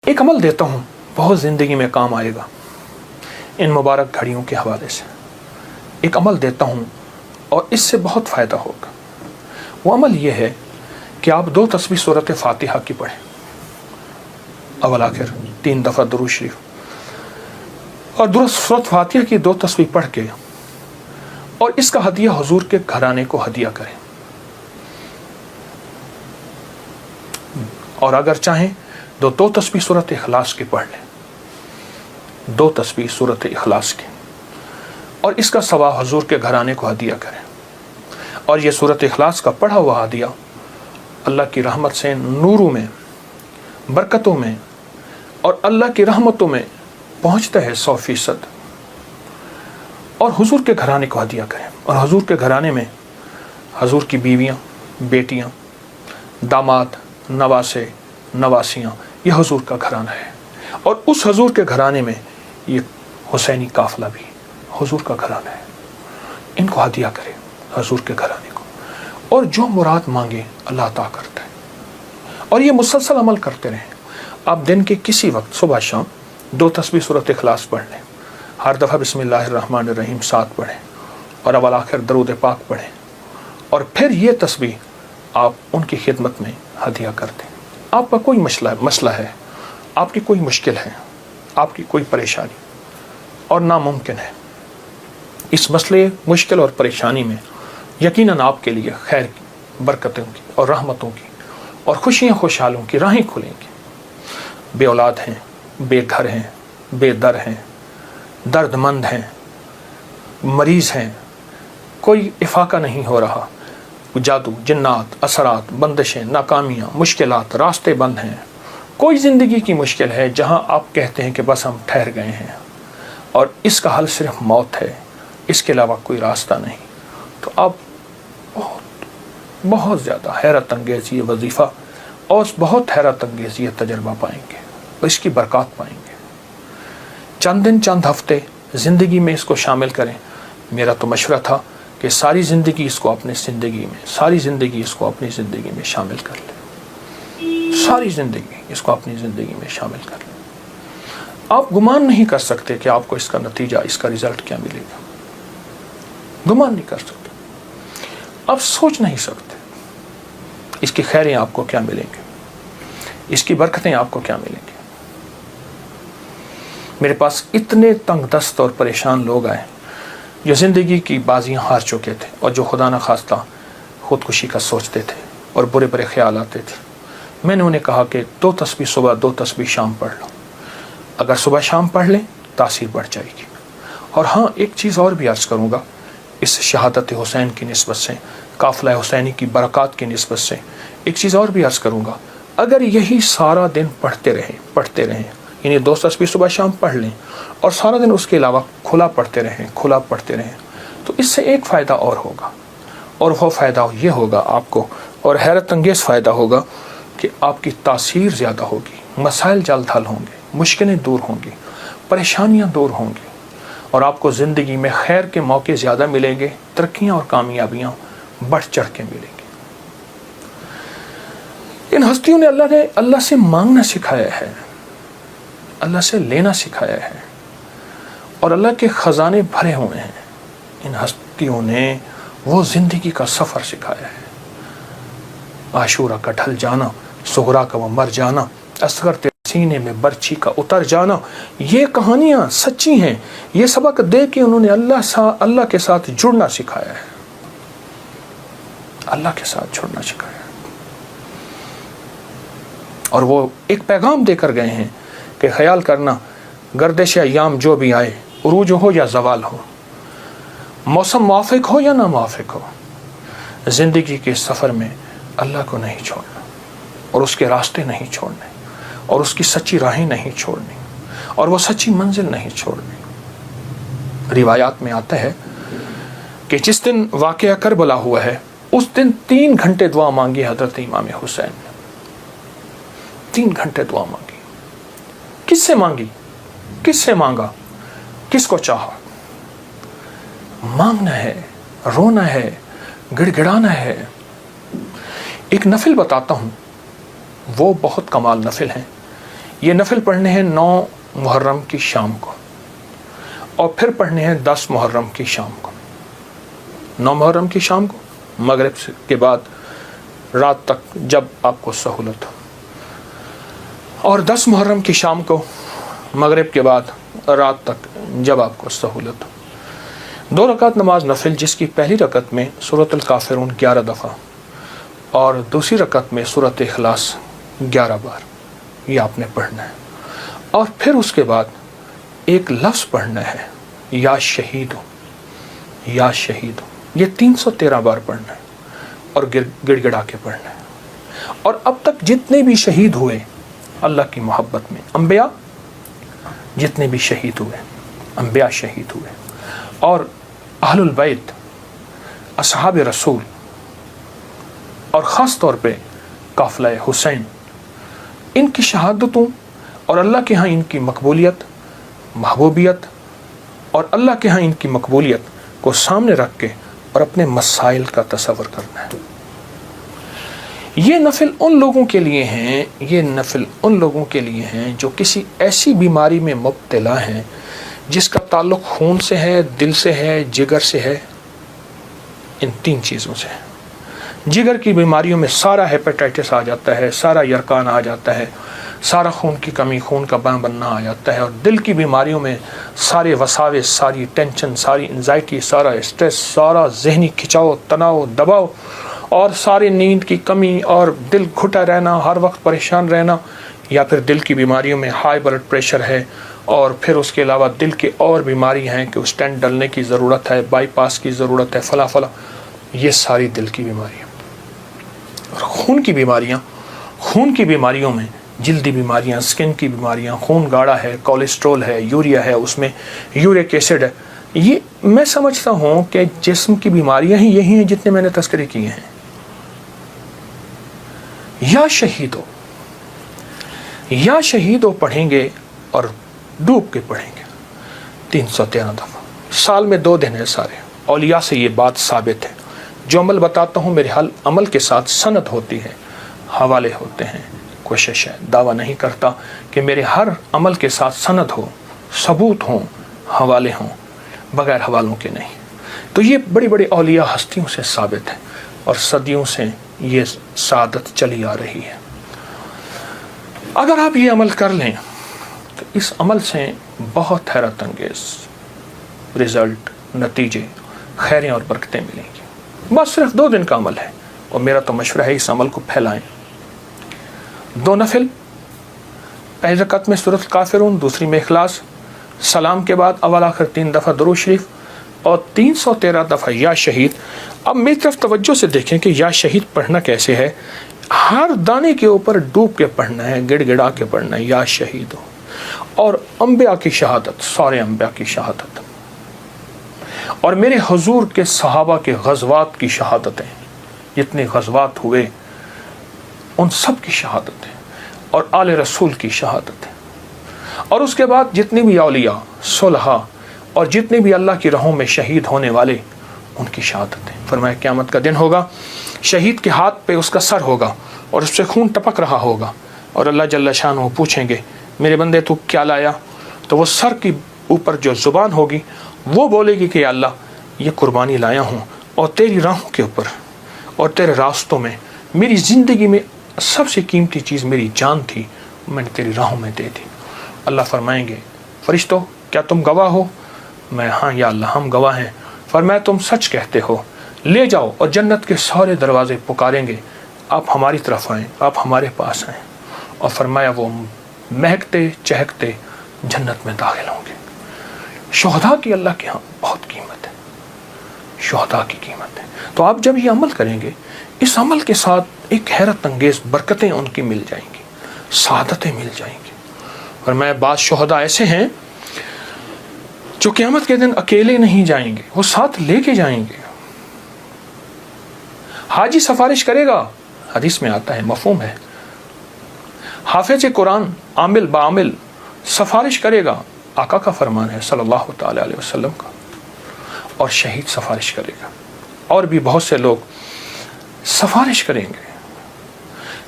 ایک عمل دیتا ہوں، بہت زندگی میں کام آئے گا ان مبارک گھڑیوں کے حوالے سے. ایک عمل دیتا ہوں اور اس سے بہت فائدہ ہوگا. وہ عمل یہ ہے کہ آپ 2 تسبیح سورۃ فاتحہ کی پڑھیں، اول آخر 3 دفعہ درود شریف، اور درست سورۃ فاتحہ کی 2 تسبیح پڑھ کے اور اس کا ہدیہ حضور کے گھرانے کو ہدیہ کریں. اور اگر چاہیں تو 2 تسبیح سورۃ اخلاص کی پڑھ لیں، 2 تسبیح سورۃ اخلاص کی، اور اس کا ثواب حضور کے گھرانے کو ہدیہ کریں. اور یہ سورۃ اخلاص کا پڑھا ہوا ہدیہ اللہ کی رحمت سے نوروں میں، برکتوں میں اور اللہ کی رحمتوں میں پہنچتا ہے 100%. اور حضور کے گھرانے کو ہدیہ کریں. اور حضور کے گھرانے میں حضور کی بیویاں، بیٹیاں، داماد، نواسے، نواسیاں، یہ حضور کا گھرانہ ہے. اور اس حضور کے گھرانے میں یہ حسینی قافلہ بھی حضور کا گھرانہ ہے. ان کو ہدیہ کرے حضور کے گھرانے کو، اور جو مراد مانگے اللہ عطا کرتا ہے. اور یہ مسلسل عمل کرتے رہیں. آپ دن کے کسی وقت صبح شام 2 تسبیح سورۃ اخلاص پڑھ لیں، ہر دفعہ بسم اللہ الرحمن الرحیم 7 پڑھیں، اور اول آخر درود پاک پڑھیں، اور پھر یہ تسبیح آپ ان کی خدمت میں ہدیہ کر دیں. آپ کا کوئی مسئلہ ہے، آپ کی کوئی مشکل ہے، آپ کی کوئی پریشانی اور ناممکن ہے، اس مسئلے، مشکل اور پریشانی میں یقیناً آپ کے لیے خیر کی، برکتوں کی اور رحمتوں کی اور خوشیاں خوشحالوں کی راہیں کھلیں گی. بے اولاد ہیں، بے گھر ہیں، بے در ہیں، درد مند ہیں، مریض ہیں، کوئی افاقہ نہیں ہو رہا، جادو، جنات، اثرات، بندشیں، ناکامیاں، مشکلات، راستے بند ہیں، کوئی زندگی کی مشکل ہے جہاں آپ کہتے ہیں کہ بس ہم ٹھہر گئے ہیں اور اس کا حل صرف موت ہے، اس کے علاوہ کوئی راستہ نہیں، تو آپ بہت زیادہ حیرت انگیز یہ وظیفہ اور بہت حیرت انگیز یہ تجربہ پائیں گے اور اس کی برکات پائیں گے. چند دن، چند ہفتے زندگی میں اس کو شامل کریں. میرا تو مشورہ تھا کہ ساری زندگی اس کو اپنی زندگی میں شامل کر لیں. ساری زندگی اس کو اپنی زندگی میں شامل کر لیں. آپ گمان نہیں کر سکتے کہ آپ کو اس کا نتیجہ، اس کا رزلٹ کیا ملے گا. گمان نہیں کر سکتے، آپ سوچ نہیں سکتے اس کی خیریں آپ کو کیا ملیں گے، اس کی برکتیں آپ کو کیا ملیں گی. میرے پاس اتنے تنگ دست اور پریشان لوگ آئے جو زندگی کی بازیاں ہار چکے تھے اور جو خدا نہ خواستہ خودکشی کا سوچتے تھے اور برے برے خیال آتے تھے. میں نے انہیں کہا کہ 2 تسبیح صبح، 2 تسبیح شام پڑھ لو. اگر صبح شام پڑھ لیں تاثیر بڑھ جائے گی. اور ہاں، ایک چیز اور بھی عرض کروں گا اس شہادت حسین کی نسبت سے، قافلہ حسینی کی برکات کی نسبت سے ایک چیز اور بھی عرض کروں گا. اگر یہی سارا دن پڑھتے رہیں، یعنی 2 تسبیح صبح شام پڑھ لیں اور سارا دن اس کے علاوہ کھلا پڑھتے رہیں، تو اس سے ایک فائدہ اور ہوگا، اور وہ فائدہ یہ ہوگا آپ کو، اور حیرت انگیز فائدہ ہوگا کہ آپ کی تاثیر زیادہ ہوگی، مسائل جلد حل ہوں گے، مشکلیں دور ہوں گی، پریشانیاں دور ہوں گی، اور آپ کو زندگی میں خیر کے موقع زیادہ ملیں گے، ترقیاں اور کامیابیاں بڑھ چڑھ کے ملیں گی. ان ہستیوں نے اللہ سے مانگنا سکھایا ہے، اللہ سے لینا سکھایا ہے، اور اللہ کے خزانے بھرے ہوئے ہیں. ان ہستیوں نے وہ زندگی کا سفر سکھایا ہے. عاشورہ کا ڈھل جانا، صغرا کا وہ مر جانا، اصغر تیرے سینے میں برچھی کا اتر جانا، یہ کہانیاں سچی ہیں. یہ سبق دے کے انہوں نے اللہ کے ساتھ جڑنا سکھایا ہے، اللہ کے ساتھ جڑنا سکھایا ہے. اور وہ ایک پیغام دے کر گئے ہیں کہ خیال کرنا، گردش ایام جو بھی آئے، عروج ہو یا زوال ہو، موسم موافق ہو یا نہ موافق ہو، زندگی کے سفر میں اللہ کو نہیں چھوڑنا، اور اس کے راستے نہیں چھوڑنے، اور اس کی سچی راہیں نہیں چھوڑنی، اور وہ سچی منزل نہیں چھوڑنی. روایات میں آتا ہے کہ جس دن واقعہ کربلا ہوا ہے اس دن 3 گھنٹے دعا مانگی حضرت امام حسین نے. 3 گھنٹے دعا مانگی. کس سے مانگی؟ کس سے مانگا؟ کس کو چاہا؟ مانگنا ہے، رونا ہے، گڑ گڑانا ہے. ایک نفل بتاتا ہوں، وہ بہت کمال نفل ہیں. یہ نفل پڑھنے ہیں 9 محرم کی شام کو، اور پھر پڑھنے ہیں 10 محرم کی شام کو۔ 9 محرم کی شام کو مغرب کے بعد رات تک جب آپ کو سہولت ہو، اور 10 محرم کی شام کو مغرب کے بعد رات تک جب آپ کو سہولت ہو۔ 2 رکعت نماز نفل، جس کی پہلی رکعت میں سورۃ الکافرون 11 دفعہ اور دوسری رکعت میں سورۃ اخلاص 11 بار، یہ آپ نے پڑھنا ہے۔ اور پھر اس کے بعد ایک لفظ پڑھنا ہے، یا شہید ہو، یا شہید ہو، یہ 313 بار پڑھنا ہے اور گڑ گڑا کے پڑھنا ہے۔ اور اب تک جتنے بھی شہید ہوئے اللہ کی محبت میں، انبیاء جتنے بھی شہید ہوئے، انبیاء شہید ہوئے، اور اہل البیت، اصحاب رسول، اور خاص طور پہ قافلہ حسین، ان کی شہادتوں اور اللہ کے ہاں ان کی مقبولیت، محبوبیت، اور اللہ کے ہاں ان کی مقبولیت کو سامنے رکھ کے اور اپنے مسائل کا تصور کرنا ہے۔ یہ نفل ان لوگوں کے لیے ہیں، یہ نفل ان لوگوں کے لیے ہیں جو کسی ایسی بیماری میں مبتلا ہیں جس کا تعلق خون سے ہے، دل سے ہے، جگر سے ہے، ان 3 چیزوں سے ہے۔ جگر کی بیماریوں میں سارا ہیپیٹائٹس آ جاتا ہے، سارا یرکان آ جاتا ہے، سارا خون کی کمی، خون کا بننا آ جاتا ہے، اور دل کی بیماریوں میں سارے وساوس، ساری ٹینشن، ساری انزائٹی، سارا اسٹریس، سارا ذہنی کھچاؤ، تناؤ، دباؤ، اور ساری نیند کی کمی، اور دل گھٹا رہنا، ہر وقت پریشان رہنا، یا پھر دل کی بیماریوں میں ہائی بلڈ پریشر ہے، اور پھر اس کے علاوہ دل کے اور بیماری ہیں کہ اسٹینٹ ڈلنے کی ضرورت ہے، بائی پاس کی ضرورت ہے، فلاں فلاں، یہ ساری دل کی بیماریاں۔ اور خون کی بیماریوں میں جلدی بیماریاں، سکن کی بیماریاں، خون گاڑھا ہے، کولیسٹرول ہے، یوریا ہے، اس میں یورک ایسڈ ہے، یہ میں سمجھتا ہوں کہ جسم کی بیماریاں ہی یہی ہیں جتنے میں نے تذکرے کیے ہیں۔ یا شہیدو پڑھیں گے اور ڈوب کے پڑھیں گے 313 دفعہ، سال میں 2 دن ہے سارے۔ اولیاء سے یہ بات ثابت ہے، جو عمل بتاتا ہوں میرے عمل کے ساتھ سند ہوتی ہے، حوالے ہوتے ہیں۔ کوشش ہے، دعویٰ نہیں کرتا کہ میرے ہر عمل کے ساتھ سند ہو، ثبوت ہوں، حوالے ہوں، بغیر حوالوں کے نہیں۔ تو یہ بڑی بڑی اولیاء ہستیوں سے ثابت ہے، اور صدیوں سے یہ سعادت چلی آ رہی ہے۔ اگر آپ یہ عمل کر لیں تو اس عمل سے بہت حیرت انگیز رزلٹ، نتیجے، خیریں اور برکتیں ملیں گی۔ بس صرف 2 دن کا عمل ہے، اور میرا تو مشورہ ہے اس عمل کو پھیلائیں۔ 2 نفل، پہلی رکعت میں سورۃ الکافرون، دوسری میں اخلاص، سلام کے بعد اول آخر 3 دفعہ درود شریف، اور 313 دفعہ یا شہید۔ اب میری طرف توجہ سے دیکھیں کہ یا شہید پڑھنا کیسے ہے۔ ہر دانے کے اوپر ڈوب کے پڑھنا ہے، گڑ گڑا کے پڑھنا ہے، یا شہید ہو۔ اور انبیاء کی شہادت، سارے انبیاء کی شہادت، اور میرے حضور کے صحابہ کے غزوات کی شہادتیں، جتنے غزوات ہوئے ان سب کی شہادتیں، اور آل رسول کی شہادتیں، اور اس کے بعد جتنے بھی اولیاء، صلحاء، اور جتنے بھی اللہ کی راہوں میں شہید ہونے والے، ان کی شہادتیں۔ فرمایا قیامت کا دن ہوگا، شہید کے ہاتھ پہ اس کا سر ہوگا، اور اس سے خون ٹپک رہا ہوگا، اور اللہ جل شانہ پوچھیں گے میرے بندے تو کیا لایا؟ تو وہ سر کی اوپر جو زبان ہوگی وہ بولے گی کہ یا اللہ یہ قربانی لایا ہوں، اور تیری راہوں کے اوپر اور تیرے راستوں میں میری زندگی میں سب سے قیمتی چیز میری جان تھی، میں نے تیری راہوں میں دے دی۔ اللہ فرمائیں گے فرشتوں کیا تم گواہ ہو؟ میں ہاں یا اللہ ہم گواہ ہیں۔ فرمایا تم سچ کہتے ہو، لے جاؤ، اور جنت کے سارے دروازے پکاریں گے آپ ہماری طرف آئیں، آپ ہمارے پاس آئیں، اور فرمایا وہ مہکتے چہکتے جنت میں داخل ہوں گے۔ شہداء کی اللہ کے ہاں بہت قیمت ہے، شہداء کی قیمت ہے۔ تو آپ جب یہ عمل کریں گے، اس عمل کے ساتھ ایک حیرت انگیز برکتیں ان کی مل جائیں گی، سعادتیں مل جائیں گی۔ اور میں بعض شہداء ایسے ہیں جو قیامت کے دن اکیلے نہیں جائیں گے، وہ ساتھ لے کے جائیں گے۔ حاجی سفارش کرے گا، حدیث میں آتا ہے، مفہوم ہے۔ حافظ قرآن عامل بعامل سفارش کرے گا، آقا کا فرمان ہے صلی اللہ تعالی علیہ وسلم کا، اور شہید سفارش کرے گا، اور بھی بہت سے لوگ سفارش کریں گے۔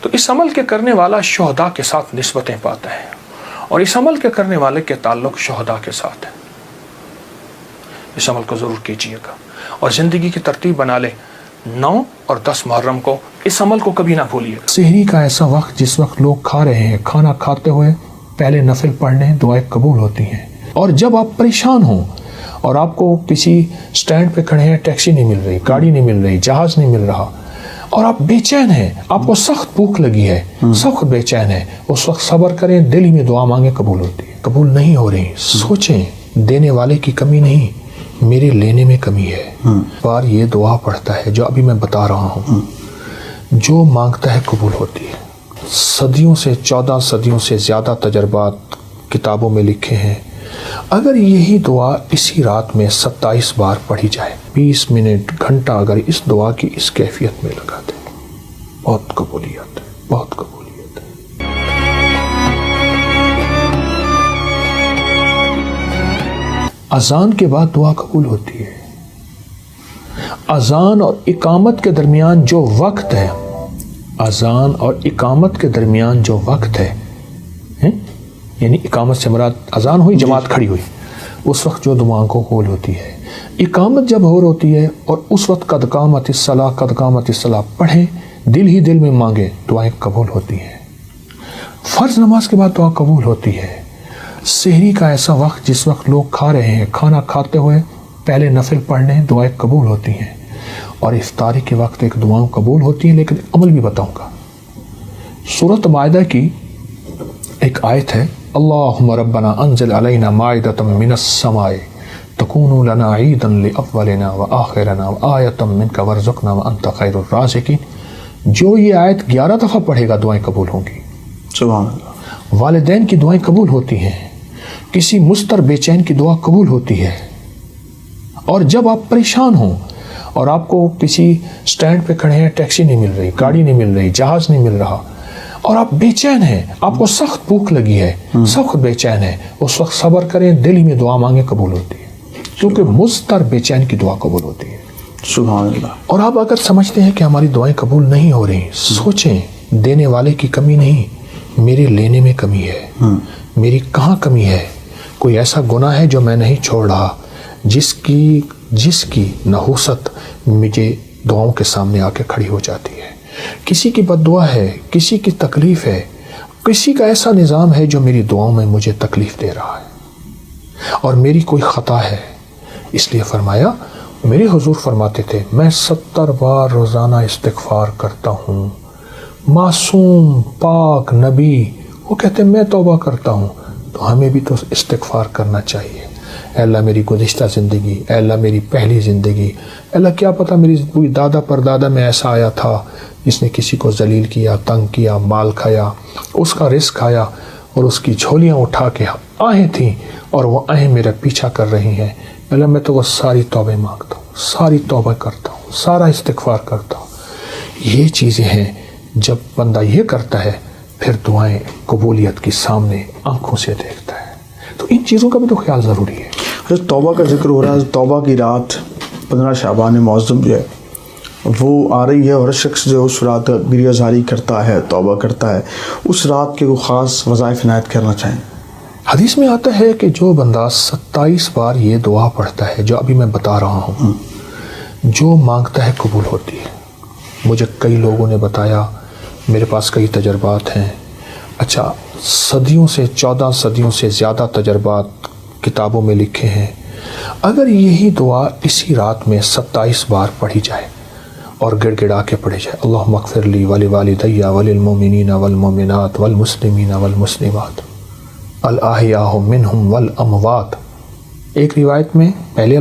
تو اس عمل کے کرنے والا شہداء کے ساتھ نسبتیں پاتا ہے۔ اور اس عمل کے کرنے والے کے تعلق شہداء کے ساتھ ہے. اس عمل کو ضرور کیجیے گا اور زندگی کی ترتیب بنا لیں. 9 اور 10 محرم کو اس عمل کو کبھی نہ بھولیے گا. سحری کا ایسا وقت جس وقت لوگ کھا رہے ہیں، کھانا کھاتے ہوئے پہلے نفل پڑھ لیں، دعائیں قبول ہوتی ہیں. اور جب آپ پریشان ہوں اور آپ کو کسی سٹینڈ پہ کھڑے ہیں، ٹیکسی نہیں مل رہی، گاڑی نہیں مل رہی، جہاز نہیں مل رہا، اور آپ بے چین ہیں، آپ کو سخت بھوک لگی ہے، سخت بے چین ہے، اس وقت صبر کریں، دل ہی میں دعا مانگیں، قبول ہوتی ہے. قبول نہیں ہو رہی، سوچیں دینے والے کی کمی نہیں، میرے لینے میں کمی ہے. بار یہ دعا پڑھتا ہے جو ابھی میں بتا رہا ہوں، جو مانگتا ہے قبول ہوتی ہے. صدیوں سے 14 صدیوں سے زیادہ تجربات کتابوں میں لکھے ہیں. اگر یہی دعا اسی رات میں 27 بار پڑھی جائے، 20 منٹ گھنٹہ اگر اس دعا کی اس کیفیت میں لگا دیں، بہت قبولیت ہے، بہت قبولیت ہے. اذان کے بعد دعا قبول ہوتی ہے. اذان اور اقامت کے درمیان جو وقت ہے، اذان اور اقامت کے درمیان جو وقت ہے، یعنی اقامت سے مراد اذان ہوئی، جماعت کھڑی ہوئی، اس وقت جو دعا کو قبول ہوتی ہے. اقامت جب ہو ہوتی ہے اور اس وقت قد قامت الصلاۃ، قد قامت الصلاۃ پڑھیں، دل ہی دل میں مانگیں، دعائیں قبول ہوتی ہیں. فرض نماز کے بعد دعا قبول ہوتی ہے. سحری کا ایسا وقت جس وقت لوگ کھا رہے ہیں، کھانا کھاتے ہوئے پہلے نفل پڑھ لیں، دعائیں قبول ہوتی ہیں. اور افطاری کے وقت ایک دعاؤں قبول ہوتی ہیں، لیکن عمل بھی بتاؤں گا. سورۃ مائدہ کی ایک آیت ہے، اللہم ربنا انزل علینا مائدۃ من السماء تکون لنا عیدا لاولنا وآخرنا وآیۃ منک وارزقنا وانت خیر الرازقین. جو یہ آیت 11 دفعہ پڑھے گا دعائیں قبول ہوں گی. سبحان اللہ. والدین کی دعائیں قبول ہوتی ہیں. کسی مضطر بے چین کی دعا قبول ہوتی ہے. اور جب آپ پریشان ہوں اور آپ کو کسی سٹینڈ پہ کھڑے ہیں، ٹیکسی نہیں مل رہی، گاڑی نہیں مل رہی، جہاز نہیں مل رہا، اور آپ بے چین ہیں، آپ کو سخت بھوک لگی ہے، سخت بے چین ہے، اس وقت صبر کریں، دل ہی میں دعا مانگیں، قبول ہوتی ہے. کیونکہ مضطر بے چین کی دعا قبول ہوتی ہے. سبحان اللہ. اور آپ اگر سمجھتے ہیں کہ ہماری دعائیں قبول نہیں ہو رہی، سوچیں دینے والے کی کمی نہیں، میرے لینے میں کمی ہے. میری کہاں کمی ہے؟ کوئی ایسا گناہ ہے جو میں نہیں چھوڑ رہا، جس کی نحوست مجھے دعاؤں کے سامنے آ کے کھڑی ہو جاتی ہے. کسی کی بد دعا ہے، کسی کی تکلیف ہے، کسی کا ایسا نظام ہے جو میری دعاؤں میں مجھے تکلیف دے رہا ہے، اور میری کوئی خطا ہے. اس لیے فرمایا، میرے حضور فرماتے تھے، میں 70 بار روزانہ استغفار کرتا ہوں. معصوم پاک نبی وہ کہتے ہیں میں توبہ کرتا ہوں. تو ہمیں بھی تو استغفار کرنا چاہیے. اے اللہ میری گزشتہ زندگی، اے اللہ میری پہلی زندگی، اے اللہ کیا پتہ میری کوئی دادا پردادا میں ایسا آیا تھا جس نے کسی کو ذلیل کیا، تنگ کیا، مال کھایا، اس کا رزق کھایا، اور اس کی جھولیاں اٹھا کے آہیں تھیں اور وہ آہیں میرا پیچھا کر رہی ہیں. اے اللہ میں تو وہ ساری توبہ مانگتا ہوں، ساری توبہ کرتا ہوں، سارا استغفار کرتا ہوں. یہ چیزیں ہیں، جب بندہ یہ کرتا ہے پھر دعائیں قبولیت کی سامنے آنکھوں سے دیکھتا ہے. تو ان چیزوں کا بھی تو خیال ضروری ہے. توبہ کا ذکر ہو رہا ہے، توبہ کی رات 15 شعبان معظم جو ہے وہ آ رہی ہے، اور ہر شخص جو اس رات گریہ زاری کرتا ہے، توبہ کرتا ہے، اس رات کے وہ خاص وظائف عنایت کرنا چاہیں. حدیث میں آتا ہے کہ جو بندہ 27 بار یہ دعا پڑھتا ہے جو ابھی میں بتا رہا ہوں، جو مانگتا ہے قبول ہوتی ہے. مجھے کئی لوگوں نے بتایا، میرے پاس کئی تجربات ہیں. اچھا، صدیوں سے 14 صدیوں سے زیادہ تجربات کتابوں میں لکھے ہیں. اگر یہی دعا اسی رات میں 27 بار پڑھی جائے اور گڑ گڑا کے پڑھی جائے، اللہم اغفر لی ولوالدی وللمؤمنین والمؤمنات والمسلمین والمسلمات الاحیاء منہم والاموات. ایک روایت میں پہلے